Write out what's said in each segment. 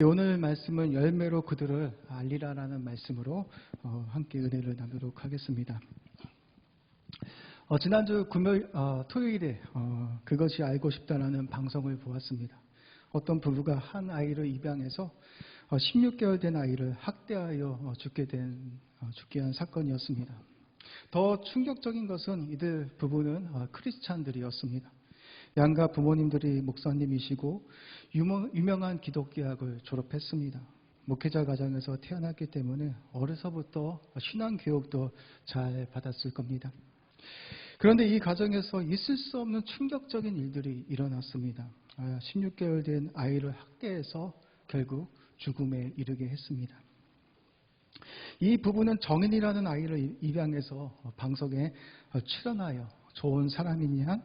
오늘 말씀은 열매로 그들을 알리라라는 말씀으로 함께 은혜를 나누도록 하겠습니다. 지난주 토요일에 그것이 알고 싶다라는 방송을 보았습니다. 어떤 부부가 한 아이를 입양해서 16개월 된 아이를 학대하여 죽게 한 사건이었습니다. 더 충격적인 것은 이들 부부는 크리스찬들이었습니다. 양가 부모님들이 목사님이시고 유명한 기독교학을 졸업했습니다. 목회자 가정에서 태어났기 때문에 어려서부터 신앙 교육도 잘 받았을 겁니다. 그런데 이 가정에서 있을 수 없는 충격적인 일들이 일어났습니다. 16개월 된 아이를 학대해서 결국 죽음에 이르게 했습니다. 이 부부는 정인이라는 아이를 입양해서 방송에 출연하여 좋은 사람인 양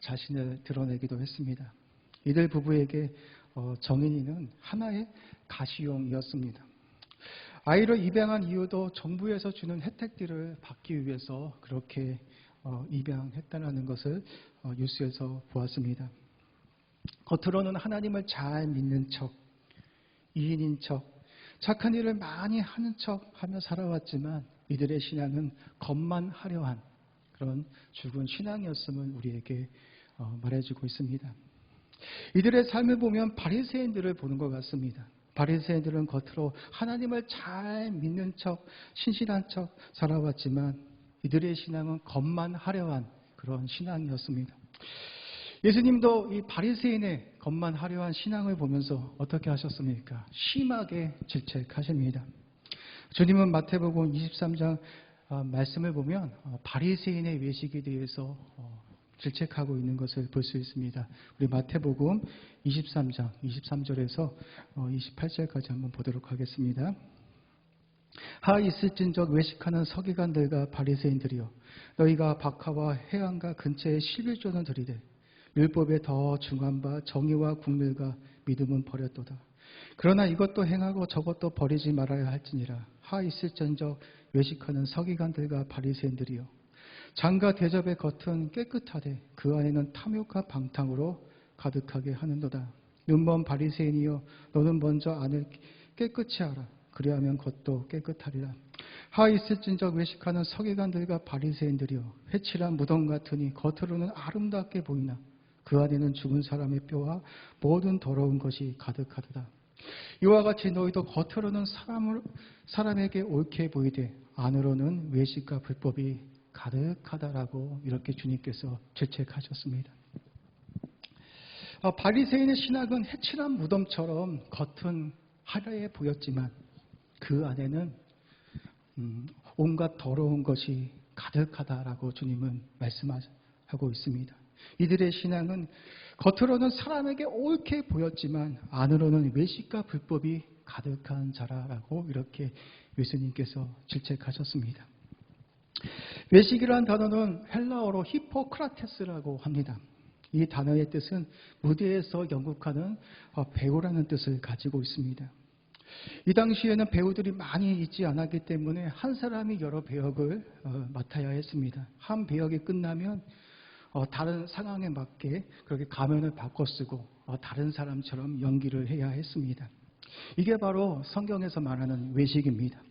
자신을 드러내기도 했습니다. 이들 부부에게 정인이는 하나의 가시용이었습니다. 아이를 입양한 이유도 정부에서 주는 혜택들을 받기 위해서 그렇게 입양했다는 것을 뉴스에서 보았습니다. 겉으로는 하나님을 잘 믿는 척, 이인인 척, 착한 일을 많이 하는 척 하며 살아왔지만 이들의 신앙은 겉만 화려한 그런 죽은 신앙이었음을 우리에게 말해주고 있습니다. 이들의 삶을 보면 바리새인들을 보는 것 같습니다. 바리새인들은 겉으로 하나님을 잘 믿는 척, 신실한 척 살아왔지만 이들의 신앙은 겉만 화려한 그런 신앙이었습니다. 예수님도 이 바리새인의 겉만 화려한 신앙을 보면서 어떻게 하셨습니까? 심하게 질책하십니다. 주님은 마태복음 23장 말씀을 보면 바리새인의 외식에 대해서 질책하고 있는 것을 볼 수 있습니다. 우리 마태복음 23장 23절에서 28절까지 한번 보도록 하겠습니다. 하 있을진적 외식하는 서기관들과 바리새인들이여, 너희가 박하와 해안가 근처에 11조는 드리되 율법에 더 중한 바 정의와 국률과 믿음은 버렸도다. 그러나 이것도 행하고 저것도 버리지 말아야 할지니라. 하 있을진적 외식하는 서기관들과 바리새인들이여, 장과 대접의 겉은 깨끗하되 그 안에는 탐욕과 방탕으로 가득하게 하는도다. 눈먼 바리새인이여, 너는 먼저 안을 깨끗이 하라. 그리하면 겉도 깨끗하리라. 하 있을진적 외식하는 서기관들과 바리새인들이여, 회칠한 무덤 같으니 겉으로는 아름답게 보이나 그 안에는 죽은 사람의 뼈와 모든 더러운 것이 가득하도다. 이와 같이 너희도 겉으로는 사람에게 옳게 보이되 안으로는 외식과 불법이 가득하다라고 이렇게 주님께서 질책하셨습니다. 바리새인의 신학은 해칠한 무덤처럼 겉은 화려해 보였지만 그 안에는 온갖 더러운 것이 가득하다라고 주님은 말씀하고 있습니다. 이들의 신앙은 겉으로는 사람에게 옳게 보였지만 안으로는 외식과 불법이 가득한 자라라고 이렇게 예수님께서 질책하셨습니다. 외식이라는 단어는 헬라어로 히포크라테스라고 합니다. 이 단어의 뜻은 무대에서 연극하는 배우라는 뜻을 가지고 있습니다. 이 당시에는 배우들이 많이 있지 않았기 때문에 한 사람이 여러 배역을 맡아야 했습니다. 한 배역이 끝나면 다른 상황에 맞게 그렇게 가면을 바꿔 쓰고 다른 사람처럼 연기를 해야 했습니다. 이게 바로 성경에서 말하는 외식입니다.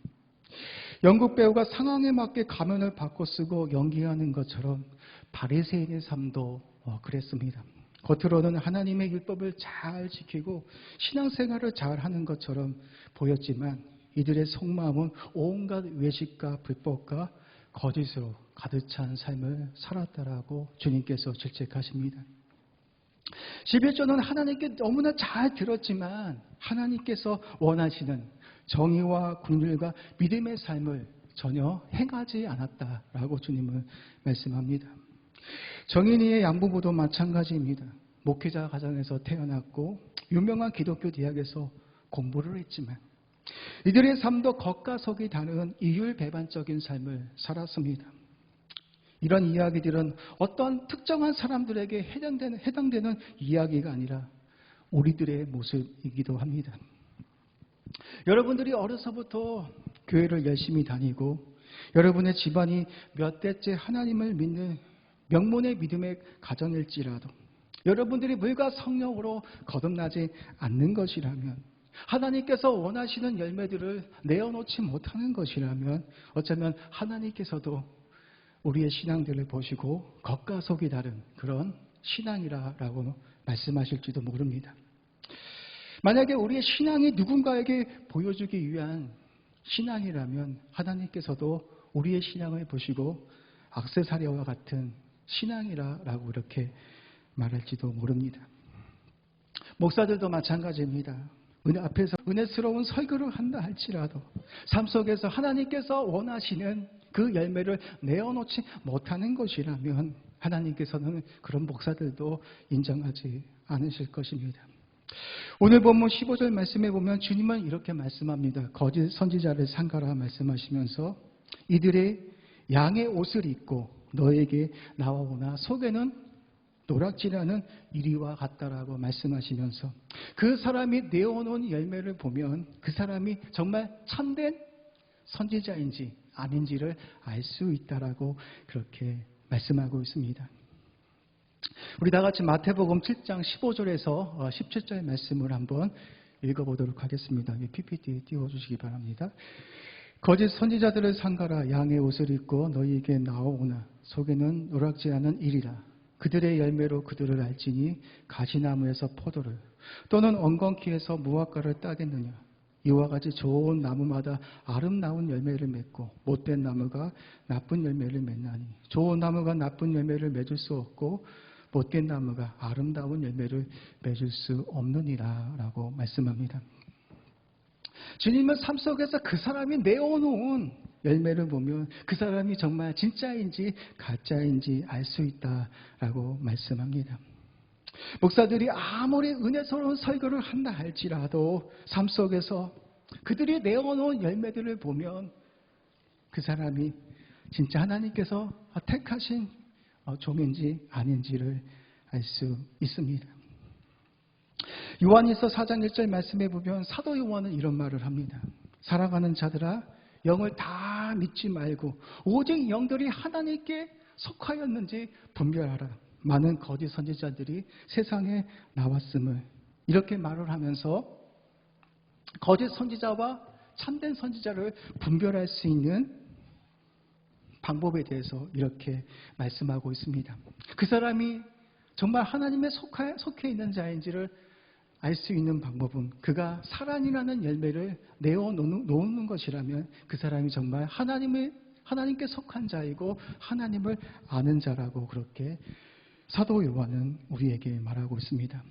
연극 배우가 상황에 맞게 가면을 바꿔 쓰고 연기하는 것처럼 바리새인의 삶도 그랬습니다. 겉으로는 하나님의 율법을 잘 지키고 신앙생활을 잘 하는 것처럼 보였지만 이들의 속마음은 온갖 외식과 불법과 거짓으로 가득 찬 삶을 살았다라고 주님께서 질책하십니다. 11조는 하나님께 너무나 잘 들었지만 하나님께서 원하시는 정의와 국률과 믿음의 삶을 전혀 행하지 않았다라고 주님은 말씀합니다. 정인이의 양부모도 마찬가지입니다. 목회자 가정에서 태어났고 유명한 기독교 대학에서 공부를 했지만 이들의 삶도 겉과 속이 다른 이율배반적인 삶을 살았습니다. 이런 이야기들은 어떤 특정한 사람들에게 해당되는 이야기가 아니라 우리들의 모습이기도 합니다. 여러분들이 어려서부터 교회를 열심히 다니고 여러분의 집안이 몇 대째 하나님을 믿는 명문의 믿음의 가정일지라도 여러분들이 물과 성령으로 거듭나지 않는 것이라면 하나님께서 원하시는 열매들을 내어놓지 못하는 것이라면 어쩌면 하나님께서도 우리의 신앙들을 보시고 겉과 속이 다른 그런 신앙이라고 말씀하실지도 모릅니다. 만약에 우리의 신앙이 누군가에게 보여주기 위한 신앙이라면 하나님께서도 우리의 신앙을 보시고 악세사리와 같은 신앙이라고 이렇게 말할지도 모릅니다. 목사들도 마찬가지입니다. 은혜 앞에서 은혜스러운 설교를 한다 할지라도 삶 속에서 하나님께서 원하시는 그 열매를 내어놓지 못하는 것이라면 하나님께서는 그런 목사들도 인정하지 않으실 것입니다. 오늘 본문 15절 말씀에 보면 주님은 이렇게 말씀합니다. 거짓 선지자를 삼가라 말씀하시면서 이들의 양의 옷을 입고 너에게 나와오나 속에는 노략질하는 이리와 같다라고 말씀하시면서 그 사람이 내어놓은 열매를 보면 그 사람이 정말 참된 선지자인지 아닌지를 알 수 있다라고 그렇게 말씀하고 있습니다. 우리 다 같이 마태복음 7장 15절에서 17절 말씀을 한번 읽어보도록 하겠습니다. PPT 띄워주시기 바랍니다. 거짓 선지자들을 삼가라. 양의 옷을 입고 너희에게 나오오나 속에는 노략질하는 일이라. 그들의 열매로 그들을 알지니 가시나무에서 포도를 또는 엉겅퀴에서 무화과를 따겠느냐. 이와 같이 좋은 나무마다 아름다운 열매를 맺고 못된 나무가 나쁜 열매를 맺나니 좋은 나무가 나쁜 열매를 맺을 수 없고 못된 나무가 아름다운 열매를 맺을 수 없느니라 라고 말씀합니다. 주님은 삶 속에서 그 사람이 내어놓은 열매를 보면 그 사람이 정말 진짜인지 가짜인지 알 수 있다라고 말씀합니다. 목사들이 아무리 은혜스러운 설교를 한다 할지라도 삶 속에서 그들이 내어놓은 열매들을 보면 그 사람이 진짜 하나님께서 택하신 종인지 아닌지를 알 수 있습니다. 요한일서 4장 1절 말씀에 보면 사도 요한은 이런 말을 합니다. 사랑하는 자들아 영을 다 믿지 말고 오직 영들이 하나님께 속하였는지 분별하라. 많은 거짓 선지자들이 세상에 나왔음을 이렇게 말을 하면서 거짓 선지자와 참된 선지자를 분별할 수 있는 방법에 대해서 이렇게 말씀하고 있습니다. 그 사람이 정말 하나님에 속해 있는 자인지를 알 수 있는 방법은 그가 사랑이라는 열매를 내어놓는 것이라면 그 사람이 정말 하나님께 속한 자이고 하나님을 아는 자라고 그렇게 사도 요한은 우리에게 말하고 있습니다.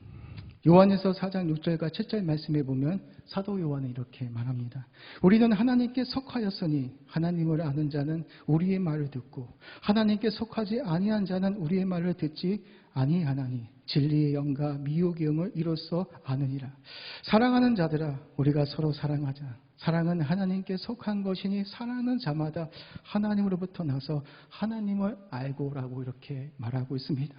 요한에서 4장 6절과 7절 말씀에 보면 사도 요한은 이렇게 말합니다. 우리는 하나님께 속하였으니 하나님을 아는 자는 우리의 말을 듣고 하나님께 속하지 아니한 자는 우리의 말을 듣지 아니하나니 진리의 영과 미혹의 영을 이로써 아느니라. 사랑하는 자들아 우리가 서로 사랑하자. 사랑은 하나님께 속한 것이니 사랑하는 자마다 하나님으로부터 나서 하나님을 알고라고 이렇게 말하고 있습니다.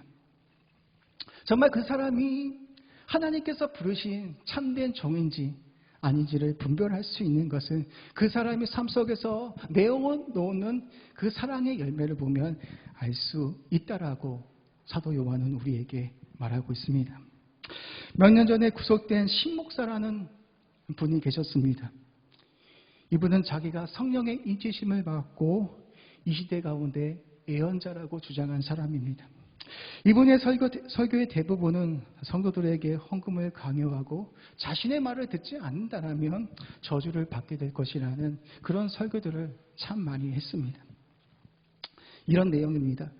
정말 그 사람이 하나님께서 부르신 참된 종인지 아닌지를 분별할 수 있는 것은 그 사람이 삶 속에서 내어놓는 그 사랑의 열매를 보면 알 수 있다라고 사도 요한은 우리에게 말하고 있습니다. 몇 년 전에 구속된 신목사라는 분이 계셨습니다. 이분은 자기가 성령의 인치심을 받고 이 시대 가운데 예언자라고 주장한 사람입니다. 이분의 설교의 대부분은 성도들에게 헌금을 강요하고 자신의 말을 듣지 않는다면 저주를 받게 될 것이라는 그런 설교들을 참 많이 했습니다. 이런 내용입니다.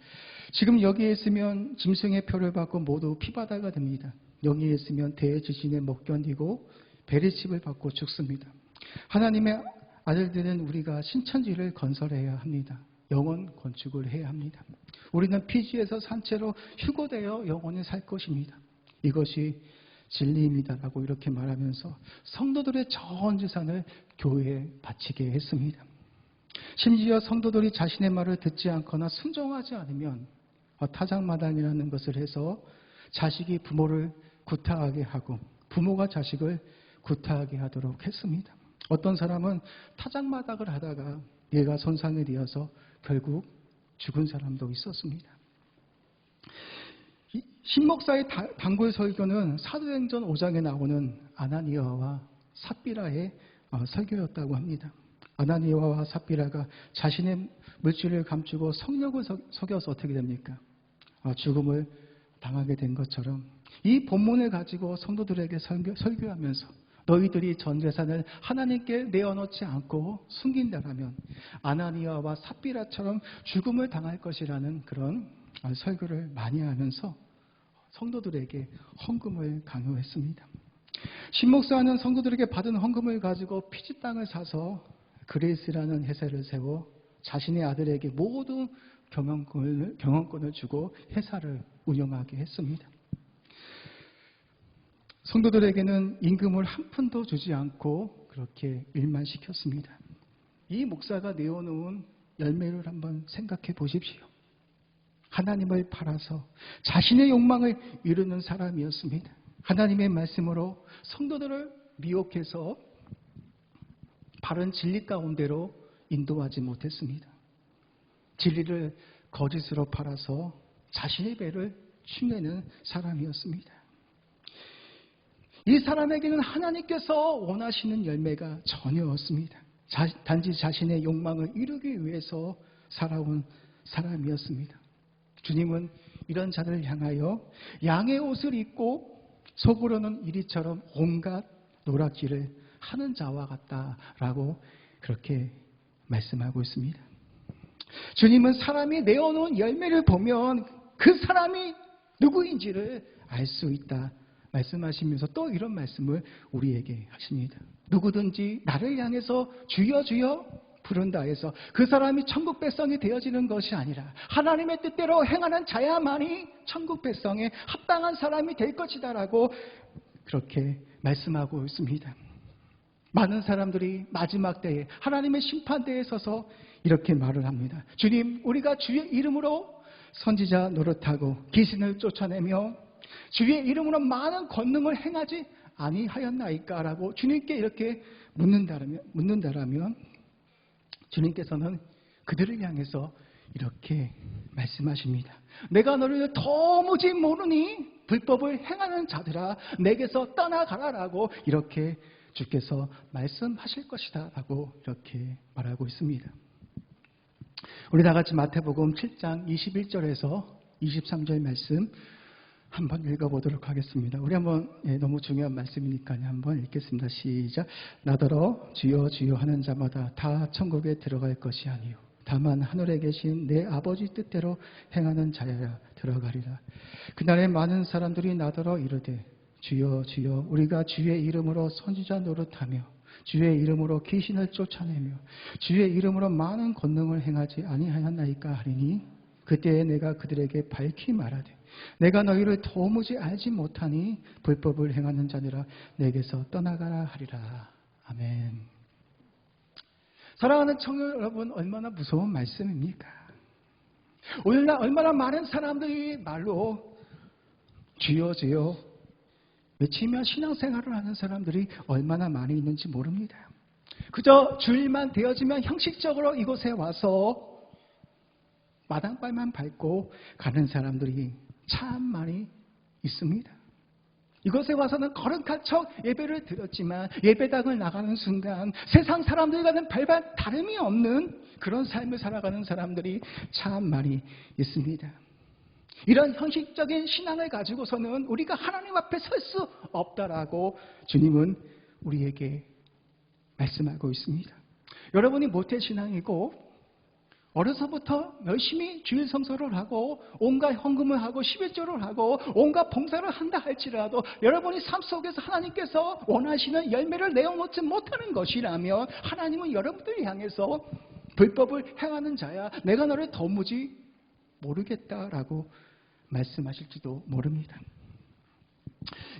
지금 여기에 있으면 짐승의 표를 받고 모두 피바다가 됩니다. 여기에 있으면 대지진에 못 견디고 베리칩을 받고 죽습니다. 하나님의 아들들은 우리가 신천지를 건설해야 합니다. 영원 건축을 해야 합니다. 우리는 피지에서 산채로 휴고되어 영원히 살 것입니다. 이것이 진리입니다라고 이렇게 말하면서 성도들의 전 재산을 교회에 바치게 했습니다. 심지어 성도들이 자신의 말을 듣지 않거나 순종하지 않으면 타작마당이라는 것을 해서 자식이 부모를 구타하게 하고 부모가 자식을 구타하게 하도록 했습니다. 어떤 사람은 타작마당을 하다가 뇌가 손상이 되어서 결국 죽은 사람도 있었습니다. 신목사의 단골 설교는 사도행전 5장에 나오는 아나니아와 삽비라의 설교였다고 합니다. 아나니아와 삽비라가 자신의 물질을 감추고 성령을 속여서 어떻게 됩니까? 죽음을 당하게 된 것처럼 이 본문을 가지고 성도들에게 설교하면서 너희들이 전 재산을 하나님께 내어놓지 않고 숨긴다라면 아나니아와 삽비라처럼 죽음을 당할 것이라는 그런 설교를 많이 하면서 성도들에게 헌금을 강요했습니다. 신목사는 성도들에게 받은 헌금을 가지고 피지 땅을 사서 그레이스라는 회사를 세워 자신의 아들에게 모든 경영권을 주고 회사를 운영하게 했습니다. 성도들에게는 임금을 한 푼도 주지 않고 그렇게 일만 시켰습니다. 이 목사가 내어놓은 열매를 한번 생각해 보십시오. 하나님을 팔아서 자신의 욕망을 이루는 사람이었습니다. 하나님의 말씀으로 성도들을 미혹해서 바른 진리 가운데로 인도하지 못했습니다. 진리를 거짓으로 팔아서 자신의 배를 축내는 사람이었습니다. 이 사람에게는 하나님께서 원하시는 열매가 전혀 없습니다. 단지 자신의 욕망을 이루기 위해서 살아온 사람이었습니다. 주님은 이런 자를 향하여 양의 옷을 입고 속으로는 이리처럼 온갖 노략질을 하는 자와 같다라고 그렇게 말씀하고 있습니다. 주님은 사람이 내어놓은 열매를 보면 그 사람이 누구인지를 알 수 있다 말씀하시면서 또 이런 말씀을 우리에게 하십니다. 누구든지 나를 향해서 주여 주여 부른다 해서 그 사람이 천국 백성이 되어지는 것이 아니라 하나님의 뜻대로 행하는 자야만이 천국 백성에 합당한 사람이 될 것이다 라고 그렇게 말씀하고 있습니다. 많은 사람들이 마지막 때에 하나님의 심판대에 서서 이렇게 말을 합니다. 주님, 우리가 주의 이름으로 선지자 노릇하고 귀신을 쫓아내며 주의 이름으로 많은 권능을 행하지 아니하였나이까? 라고 주님께 이렇게 묻는다라면 주님께서는 그들을 향해서 이렇게 말씀하십니다. 내가 너를 도무지 모르니 불법을 행하는 자들아 내게서 떠나가라라고 이렇게 주께서 말씀하실 것이다 라고 이렇게 말하고 있습니다. 우리 다 같이 마태복음 7장 21절에서 23절 말씀 한번 읽어보도록 하겠습니다. 우리 한번 너무 중요한 말씀이니까 한번 읽겠습니다. 시작. 나더러 주여 주여 하는 자마다 다 천국에 들어갈 것이 아니요 다만 하늘에 계신 내 아버지 뜻대로 행하는 자여야 들어가리라. 그날에 많은 사람들이 나더러 이르되 주여 주여 우리가 주의 이름으로 선지자 노릇하며 주의 이름으로 귀신을 쫓아내며 주의 이름으로 많은 권능을 행하지 아니하였나이까 하리니 그때에 내가 그들에게 밝히 말하되 내가 너희를 도무지 알지 못하니 불법을 행하는 자들아 내게서 떠나가라 하리라. 아멘. 사랑하는 청년 여러분, 얼마나 무서운 말씀입니까? 오늘날 얼마나 많은 사람들이 말로 주여 주여 외치며 신앙생활을 하는 사람들이 얼마나 많이 있는지 모릅니다. 그저 주일만 되어지면 형식적으로 이곳에 와서 마당발만 밟고 가는 사람들이 참 많이 있습니다. 이곳에 와서는 거룩한 척 예배를 드렸지만 예배당을 나가는 순간 세상 사람들과는 별반 다름이 없는 그런 삶을 살아가는 사람들이 참 많이 있습니다. 이런 형식적인 신앙을 가지고서는 우리가 하나님 앞에 설 수 없다라고 주님은 우리에게 말씀하고 있습니다. 여러분이 모태신앙이고 어려서부터 열심히 주일 성서를 하고 온갖 헌금을 하고 11조를 하고 온갖 봉사를 한다 할지라도 여러분이 삶 속에서 하나님께서 원하시는 열매를 내어놓지 못하는 것이라면 하나님은 여러분들을 향해서 불법을 행하는 자야 내가 너를 도무지 모르겠다라고 말씀하실지도 모릅니다.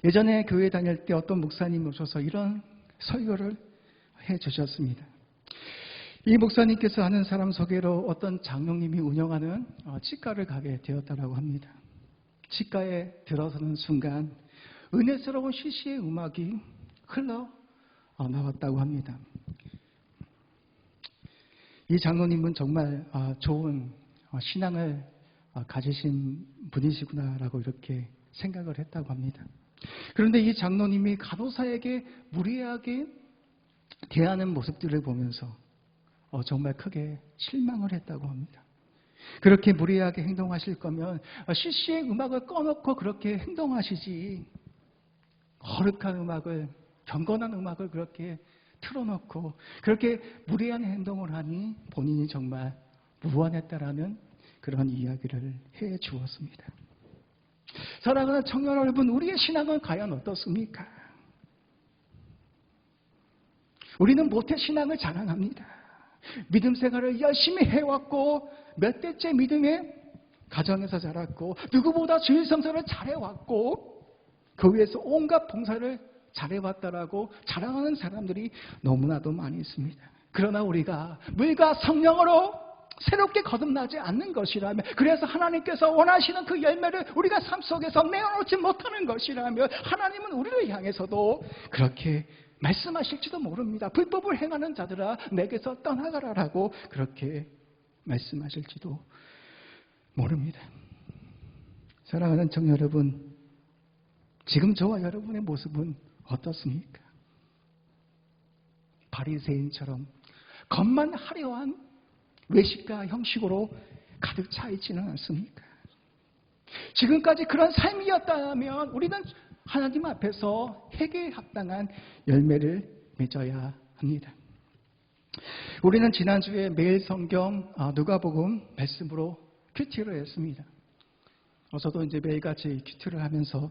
예전에 교회 다닐 때 어떤 목사님이 오셔서 이런 설교를 해주셨습니다. 이 목사님께서 아는 사람 소개로 어떤 장로님이 운영하는 치과를 가게 되었다고 합니다. 치과에 들어서는 순간 은혜스러운 시시의 음악이 흘러 나왔다고 합니다. 이 장로님은 정말 좋은 신앙을 가지신 분이시구나라고 이렇게 생각을 했다고 합니다. 그런데 이 장로님이 간호사에게 무리하게 대하는 모습들을 보면서 정말 크게 실망을 했다고 합니다. 그렇게 무리하게 행동하실 거면 CC의 음악을 꺼놓고 그렇게 행동하시지, 거룩한 음악을, 경건한 음악을 그렇게 틀어놓고 그렇게 무리한 행동을 하니 본인이 정말 무안했다라는 그런 이야기를 해 주었습니다. 사랑하는 청년 여러분, 우리의 신앙은 과연 어떻습니까? 우리는 모태 신앙을 자랑합니다. 믿음 생활을 열심히 해왔고 몇 대째 믿음의 가정에서 자랐고 누구보다 주일 성서를 잘해왔고 그 위에서 온갖 봉사를 잘해왔다라고 자랑하는 사람들이 너무나도 많이 있습니다. 그러나 우리가 물과 성령으로 새롭게 거듭나지 않는 것이라면, 그래서 하나님께서 원하시는 그 열매를 우리가 삶 속에서 내어놓지 못하는 것이라면 하나님은 우리를 향해서도 그렇게 말씀하실지도 모릅니다. 불법을 행하는 자들아 내게서 떠나가라라고 그렇게 말씀하실지도 모릅니다. 사랑하는 청년 여러분, 지금 저와 여러분의 모습은 어떻습니까? 바리새인처럼 겉만 화려한 외식과 형식으로 가득 차 있지는 않습니까? 지금까지 그런 삶이었다면 우리는 하나님 앞에서 회개에 합당한 열매를 맺어야 합니다. 우리는 지난주에 매일 성경 누가복음 말씀으로 큐티를 했습니다. 저도 이제 매일같이 큐티를 하면서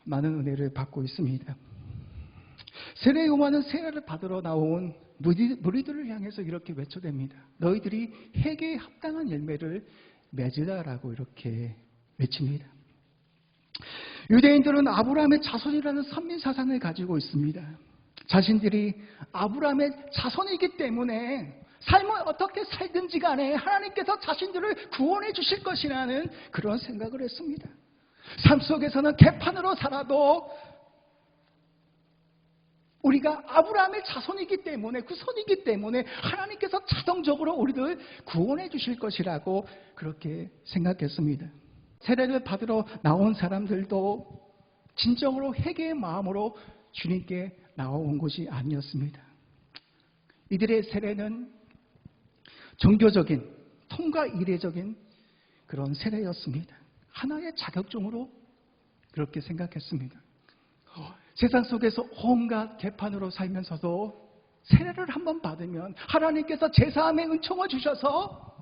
많은 은혜를 받고 있습니다. 세례 요한은 세례를 받으러 나온 무리들을 향해서 이렇게 외쳐댑니다. 너희들이 회개에 합당한 열매를 맺으라라고 이렇게 외칩니다. 유대인들은 아브라함의 자손이라는 선민 사상을 가지고 있습니다. 자신들이 아브라함의 자손이기 때문에 삶을 어떻게 살든지 간에 하나님께서 자신들을 구원해 주실 것이라는 그런 생각을 했습니다. 삶 속에서는 개판으로 살아도 우리가 아브라함의 자손이기 때문에, 후손이기 때문에 하나님께서 자동적으로 우리를 구원해 주실 것이라고 그렇게 생각했습니다. 세례를 받으러 나온 사람들도 진정으로 회개의 마음으로 주님께 나온 것이 아니었습니다. 이들의 세례는 종교적인, 통과 이례적인 그런 세례였습니다. 하나의 자격증으로 그렇게 생각했습니다. 세상 속에서 온갖 개판으로 살면서도 세례를 한번 받으면 하나님께서 제사함의 은총을 주셔서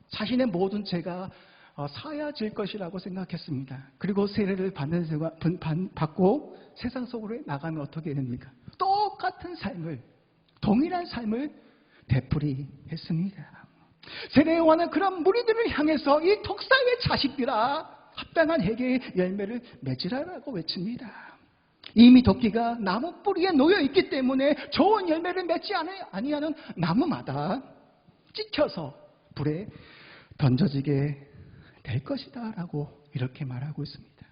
자신의 모든 죄가 사야질 것이라고 생각했습니다. 그리고 세례를 받고 세상 속으로 나가면 어떻게 됩니까? 똑같은 삶을, 동일한 삶을 되풀이했습니다. 세례 요한은 그런 무리들을 향해서 이 독사의 자식들아 합당한 회개의 열매를 맺으라라고 외칩니다. 이미 도끼가 나무 뿌리에 놓여 있기 때문에 좋은 열매를 맺지 아니하는 나무마다 찍혀서 불에 던져지게 될 것이다 라고 이렇게 말하고 있습니다.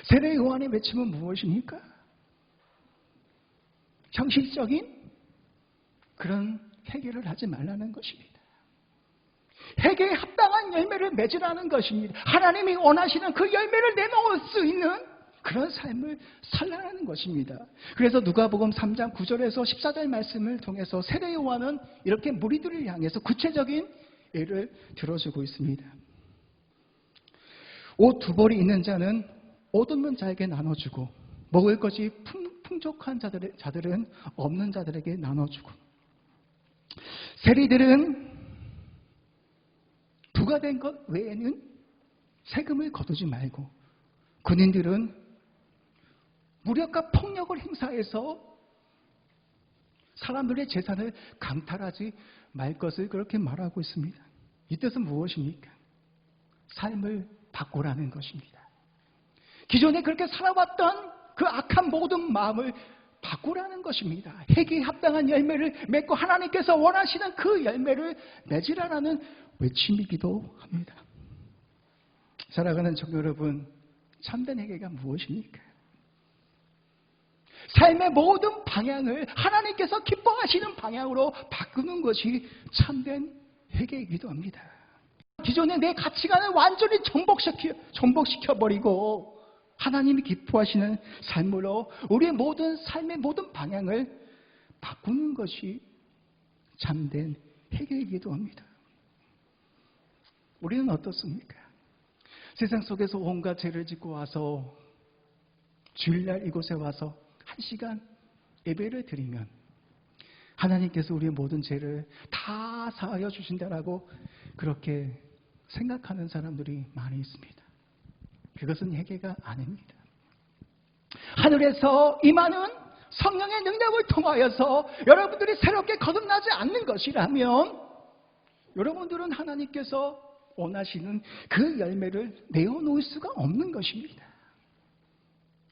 세례 요한의 외침은 무엇입니까? 형식적인 그런 회개를 하지 말라는 것입니다. 회개에 합당한 열매를 맺으라는 것입니다. 하나님이 원하시는 그 열매를 내놓을 수 있는 그런 삶을 살라는 것입니다. 그래서 누가복음 3장 9절에서 14절 말씀을 통해서 세례 요한은 이렇게 무리들을 향해서 구체적인 예를 들어주고 있습니다. 옷 두 벌이 있는 자는 옷 없는 자에게 나눠주고 먹을 것이 풍족한 자들은 없는 자들에게 나눠주고 세리들은 부과된 것 외에는 세금을 거두지 말고 군인들은 무력과 폭력을 행사해서 사람들의 재산을 강탈하지 말 것을 그렇게 말하고 있습니다. 이 뜻은 무엇입니까? 삶을 바꾸라는 것입니다. 기존에 그렇게 살아왔던 그 악한 모든 마음을 바꾸라는 것입니다. 회개에 합당한 열매를 맺고 하나님께서 원하시는 그 열매를 맺으라는 외침이기도 합니다. 사랑하는 청년 여러분, 참된 회개가 무엇입니까? 삶의 모든 방향을 하나님께서 기뻐하시는 방향으로 바꾸는 것이 참된 회개이기도 합니다. 기존의 내 가치관을 완전히 정복시켜버리고 하나님이 기뻐하시는 삶으로 우리의 모든 삶의 모든 방향을 바꾸는 것이 참된 회개의 기도입니다. 우리는 어떻습니까? 세상 속에서 온갖 죄를 짓고 와서 주일날 이곳에 와서 1시간 예배를 드리면 하나님께서 우리의 모든 죄를 다 사하여 주신다라고 그렇게 생각하는 사람들이 많이 있습니다. 그것은 회개가 아닙니다. 하늘에서 임하는 성령의 능력을 통하여서 여러분들이 새롭게 거듭나지 않는 것이라면 여러분들은 하나님께서 원하시는 그 열매를 내어놓을 수가 없는 것입니다.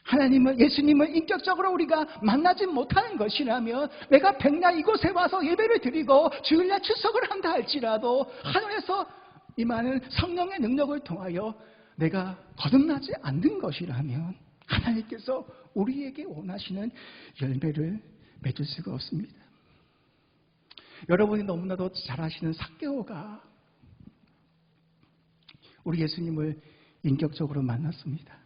하나님을, 예수님을 인격적으로 우리가 만나지 못하는 것이라면 내가 백날 이곳에 와서 예배를 드리고 주일날 출석을 한다 할지라도 하늘에서 임하는 성령의 능력을 통하여 내가 거듭나지 않는 것이라면 하나님께서 우리에게 원하시는 열매를 맺을 수가 없습니다. 여러분이 너무나도 잘 아시는 삭개오가 우리 예수님을 인격적으로 만났습니다.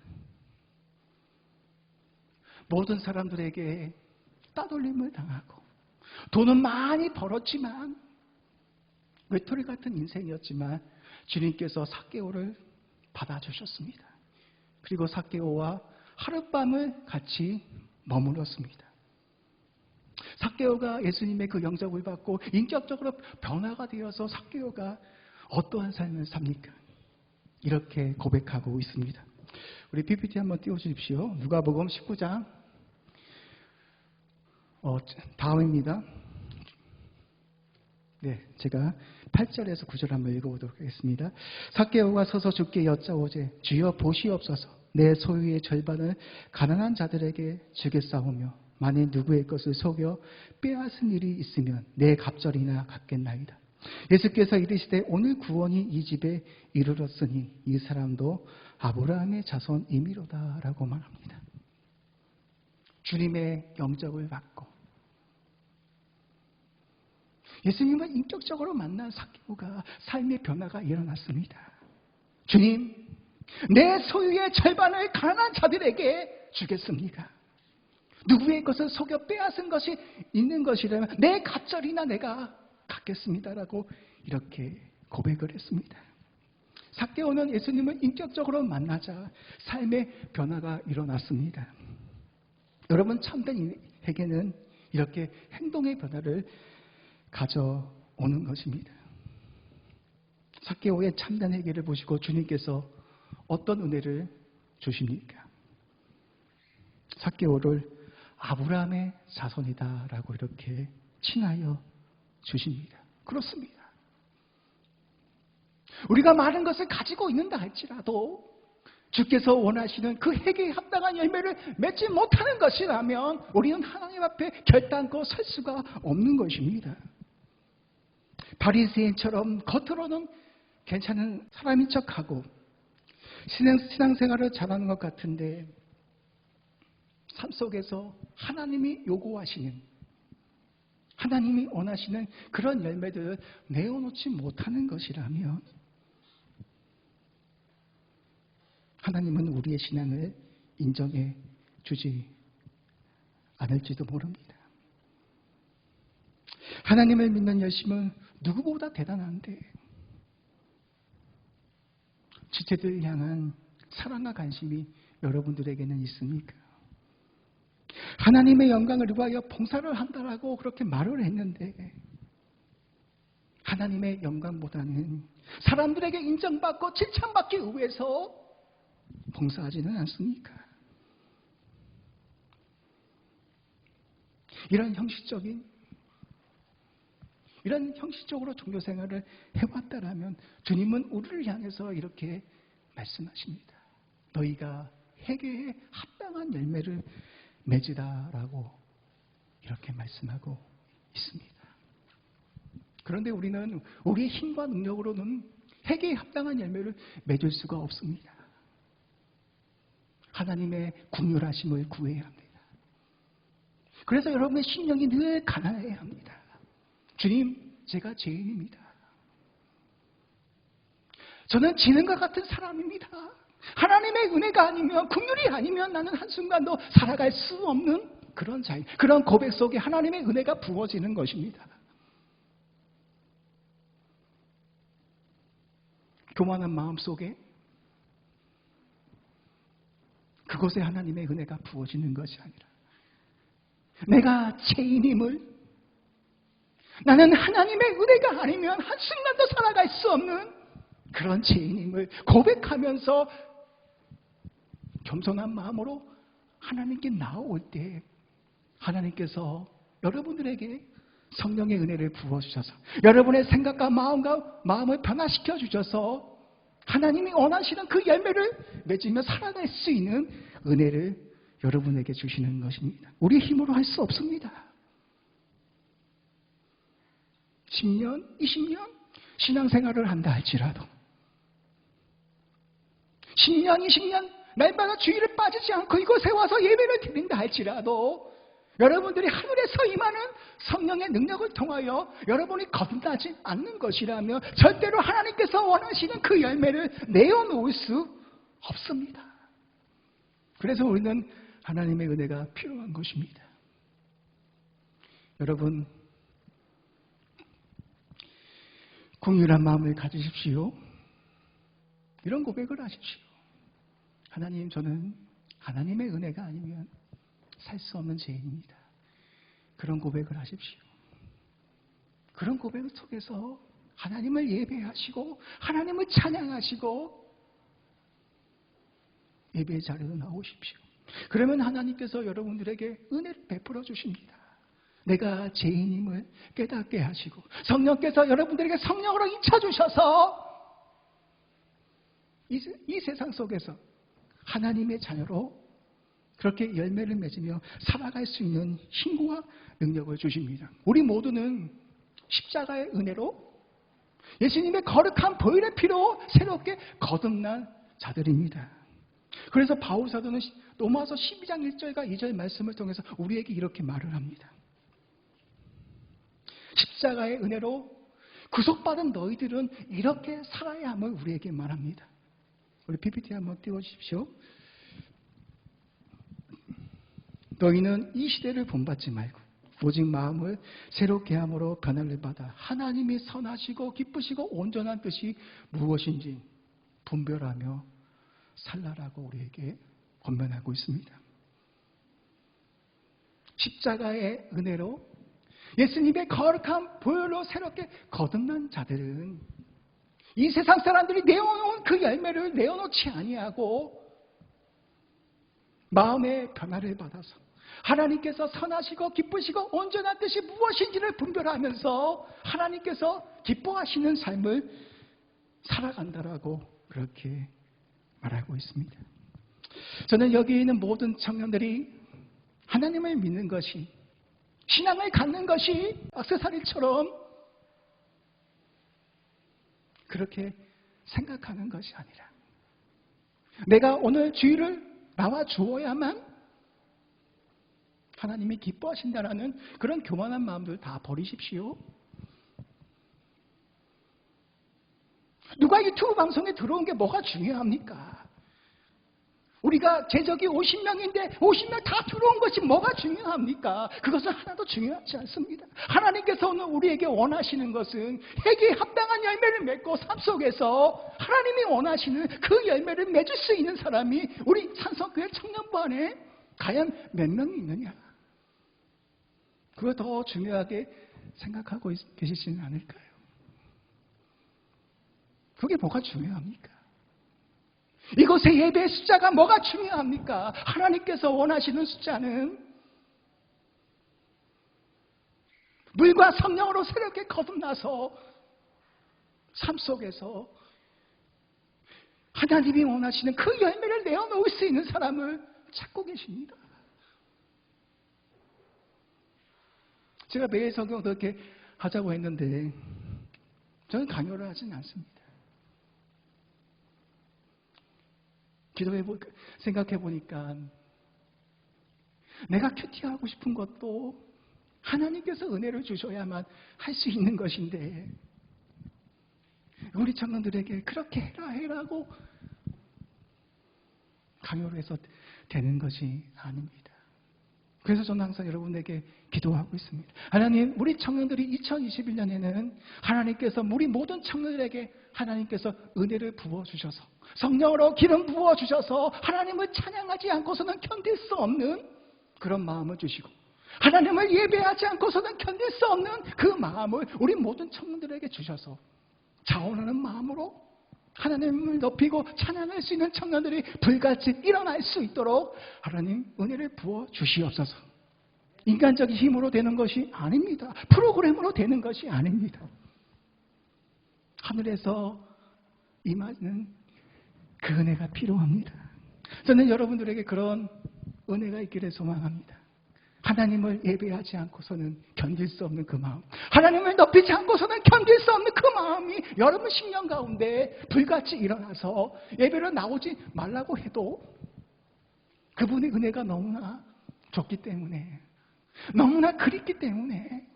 모든 사람들에게 따돌림을 당하고 돈은 많이 벌었지만 외톨이 같은 인생이었지만 주님께서 삭개오를 받아주셨습니다. 그리고 삭개오와 하룻밤을 같이 머물렀습니다. 삭개오가 예수님의 그 영접을 받고 인격적으로 변화가 되어서 삭개오가 어떠한 삶을 삽니까? 이렇게 고백하고 있습니다. 우리 PPT 한번 띄워주십시오. 누가복음 19장 다음입니다. 네, 제가 8절에서 9절 한번 읽어보도록 하겠습니다. 삭개오가 서서 주께 여짜오되 주여 보시옵소서 내 소유의 절반을 가난한 자들에게 주겠사오며 만일 누구의 것을 속여 빼앗은 일이 있으면 내 갑절이나 갚겠나이다. 예수께서 이르시되 오늘 구원이 이 집에 이르렀으니 이 사람도 아브라함의 자손이미로다 라고 말합니다. 주님의 영접을 받고 예수님을 인격적으로 만난 삭개오가 삶의 변화가 일어났습니다. 주님, 내 소유의 절반을 가난한 자들에게 주겠습니다. 누구의 것을 속여 빼앗은 것이 있는 것이라면 내 갑절이나 내가 갖겠습니다라고 이렇게 고백을 했습니다. 삭개오는 예수님을 인격적으로 만나자 삶의 변화가 일어났습니다. 여러분, 참된 회개는 이렇게 행동의 변화를 가져오는 것입니다. 삭개오의 참된 회개를 보시고 주님께서 어떤 은혜를 주십니까? 삭개오를 아브라함의 자손이다라고 이렇게 칭하여 주십니다. 그렇습니다. 우리가 많은 것을 가지고 있는다 할지라도 주께서 원하시는 그 회개에 합당한 열매를 맺지 못하는 것이라면 우리는 하나님 앞에 결단코 설 수가 없는 것입니다. 바리새인처럼 겉으로는 괜찮은 사람인 척하고 신앙생활을 잘하는 것 같은데 삶 속에서 하나님이 요구하시는, 하나님이 원하시는 그런 열매들을 내어놓지 못하는 것이라면 하나님은 우리의 신앙을 인정해 주지 않을지도 모릅니다. 하나님을 믿는 열심은 누구보다 대단한데 지체들을 향한 사랑과 관심이 여러분들에게는 있습니까? 하나님의 영광을 위하여 봉사를 한다라고 그렇게 말을 했는데 하나님의 영광보다는 사람들에게 인정받고 칭찬받기 위해서 봉사하지는 않습니까? 이런 형식적으로 종교생활을 해왔다라면 주님은 우리를 향해서 이렇게 말씀하십니다. 너희가 회개에 합당한 열매를 맺으라라고 이렇게 말씀하고 있습니다. 그런데 우리는 우리의 힘과 능력으로는 회개에 합당한 열매를 맺을 수가 없습니다. 하나님의 긍휼하심을 구해야 합니다. 그래서 여러분의 심령이 늘 가난해야 합니다. 주님, 제가 죄인입니다. 저는 지는 것 같은 사람입니다. 하나님의 은혜가 아니면, 긍휼이 아니면 나는 한순간도 살아갈 수 없는 그런 자유, 그런 고백 속에 하나님의 은혜가 부어지는 것입니다. 교만한 마음 속에 그곳에 하나님의 은혜가 부어지는 것이 아니라, 내가 죄인임을, 나는 하나님의 은혜가 아니면 한순간도 살아갈 수 없는 그런 죄인임을 고백하면서 겸손한 마음으로 하나님께 나올 때, 하나님께서 여러분들에게 성령의 은혜를 부어주셔서 여러분의 생각과 마음을 변화시켜 주셔서 하나님이 원하시는 그 열매를 맺으며 살아갈 수 있는 은혜를 여러분에게 주시는 것입니다. 우리의 힘으로 할 수 없습니다. 10년, 20년 신앙생활을 한다 할지라도, 10년, 20년 날마다 주일을 빠지지 않고 이곳에 와서 예배를 드린다 할지라도, 여러분들이 하늘에서 임하는 성령의 능력을 통하여 여러분이 거듭나지 않는 것이라면 절대로 하나님께서 원하시는 그 열매를 내어놓을 수 없습니다. 그래서 우리는 하나님의 은혜가 필요한 것입니다. 여러분, 긍휼한 마음을 가지십시오. 이런 고백을 하십시오. 하나님, 저는 하나님의 은혜가 아니면 살 수 없는 죄인입니다. 그런 고백을 하십시오. 그런 고백 속에서 하나님을 예배하시고 하나님을 찬양하시고 예배의 자리로 나오십시오. 그러면 하나님께서 여러분들에게 은혜를 베풀어 주십니다. 내가 죄인임을 깨닫게 하시고 성령께서 여러분들에게 성령으로 인쳐주셔서 이 세상 속에서 하나님의 자녀로 그렇게 열매를 맺으며 살아갈 수 있는 힘과 능력을 주십니다. 우리 모두는 십자가의 은혜로 예수님의 거룩한 보혈의 피로 새롭게 거듭난 자들입니다. 그래서 바울 사도는 로마서 12장 1절과 2절 말씀을 통해서 우리에게 이렇게 말을 합니다. 십자가의 은혜로 구속받은 너희들은 이렇게 살아야 함을 우리에게 말합니다. 우리 PPT 한번 띄워주십시오. 너희는 이 시대를 본받지 말고 오직 마음을 새롭게 함으로 변화를 받아 하나님이 선하시고 기쁘시고 온전한 뜻이 무엇인지 분별하며 살라라고 우리에게 권면하고 있습니다. 십자가의 은혜로 예수님의 거룩한 보혈로 새롭게 거듭난 자들은 이 세상 사람들이 내어놓은 그 열매를 내어놓지 아니하고 마음의 변화를 받아서 하나님께서 선하시고 기쁘시고 온전한 뜻이 무엇인지를 분별하면서 하나님께서 기뻐하시는 삶을 살아간다라고 그렇게 말하고 있습니다. 저는 여기 있는 모든 청년들이 하나님을 믿는 것이, 신앙을 갖는 것이 액세서리처럼 그렇게 생각하는 것이 아니라 내가 오늘 주일을 나와 주어야만 하나님이 기뻐하신다라는 그런 교만한 마음들 다 버리십시오. 누가 유튜브 방송에 들어온 게 뭐가 중요합니까? 우리가 제적이 50명인데 50명 다 들어온 것이 뭐가 중요합니까? 그것은 하나도 중요하지 않습니다. 하나님께서는 우리에게 원하시는 것은 회개에 합당한 열매를 맺고 삶 속에서 하나님이 원하시는 그 열매를 맺을 수 있는 사람이 우리 찬성교회 청년부 안에 과연 몇 명이 있느냐? 그거 더 중요하게 생각하고 계시지는 않을까요? 그게 뭐가 중요합니까? 이곳의 예배의 숫자가 뭐가 중요합니까? 하나님께서 원하시는 숫자는 물과 성령으로 새롭게 거듭나서 삶 속에서 하나님이 원하시는 그 열매를 내어놓을 수 있는 사람을 찾고 계십니다. 제가 매일 성경도 이렇게 하자고 했는데 저는 강요를 하지는 않습니다. 생각해 보니까 내가 큐티하고 싶은 것도 하나님께서 은혜를 주셔야만 할 수 있는 것인데 우리 청년들에게 그렇게 해라고 강요로 해서 되는 것이 아닙니다. 그래서 저는 항상 여러분에게 기도하고 있습니다. 하나님, 우리 청년들이 2021년에는 하나님께서 우리 모든 청년들에게 하나님께서 은혜를 부어주셔서 성령으로 기름 부어주셔서 하나님을 찬양하지 않고서는 견딜 수 없는 그런 마음을 주시고 하나님을 예배하지 않고서는 견딜 수 없는 그 마음을 우리 모든 청년들에게 주셔서 자원하는 마음으로 하나님을 높이고 찬양할 수 있는 청년들이 불같이 일어날 수 있도록 하나님 은혜를 부어 주시옵소서. 인간적인 힘으로 되는 것이 아닙니다. 프로그램으로 되는 것이 아닙니다. 하늘에서 임하는 그 은혜가 필요합니다. 저는 여러분들에게 그런 은혜가 있기를 소망합니다. 하나님을 예배하지 않고서는 견딜 수 없는 그 마음, 하나님을 높이지 않고서는 견딜 수 없는 그 마음이 여러분 심령 가운데 불같이 일어나서 예배를 나오지 말라고 해도 그분의 은혜가 너무나 좋기 때문에, 너무나 그립기 때문에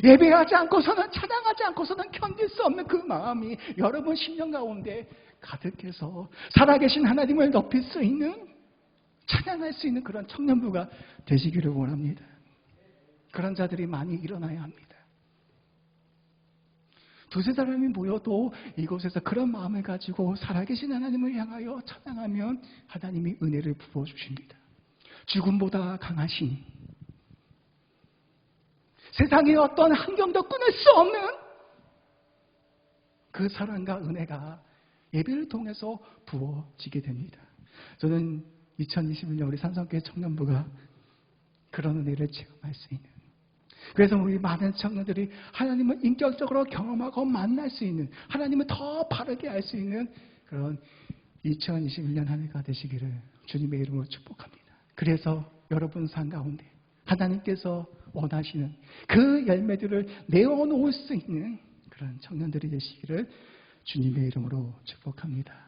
예배하지 않고서는, 찬양하지 않고서는 견딜 수 없는 그 마음이 여러분 심령 가운데 가득해서 살아계신 하나님을 높일 수 있는, 찬양할 수 있는 그런 청년부가 되시기를 원합니다. 그런 자들이 많이 일어나야 합니다. 두세 사람이 모여도 이곳에서 그런 마음을 가지고 살아계신 하나님을 향하여 찬양하면 하나님이 은혜를 부어주십니다. 죽음보다 강하신, 세상의 어떤 환경도 끊을 수 없는 그 사랑과 은혜가 예배를 통해서 부어지게 됩니다. 저는 2021년 우리 산성교회 청년부가 그런 은혜를 체험할 수 있는, 그래서 우리 많은 청년들이 하나님을 인격적으로 경험하고 만날 수 있는, 하나님을 더 바르게 알 수 있는 그런 2021년 한 해가 되시기를 주님의 이름으로 축복합니다. 그래서 여러분 삶 가운데 하나님께서 원하시는 그 열매들을 내어놓을 수 있는 그런 청년들이 되시기를 주님의 이름으로 축복합니다.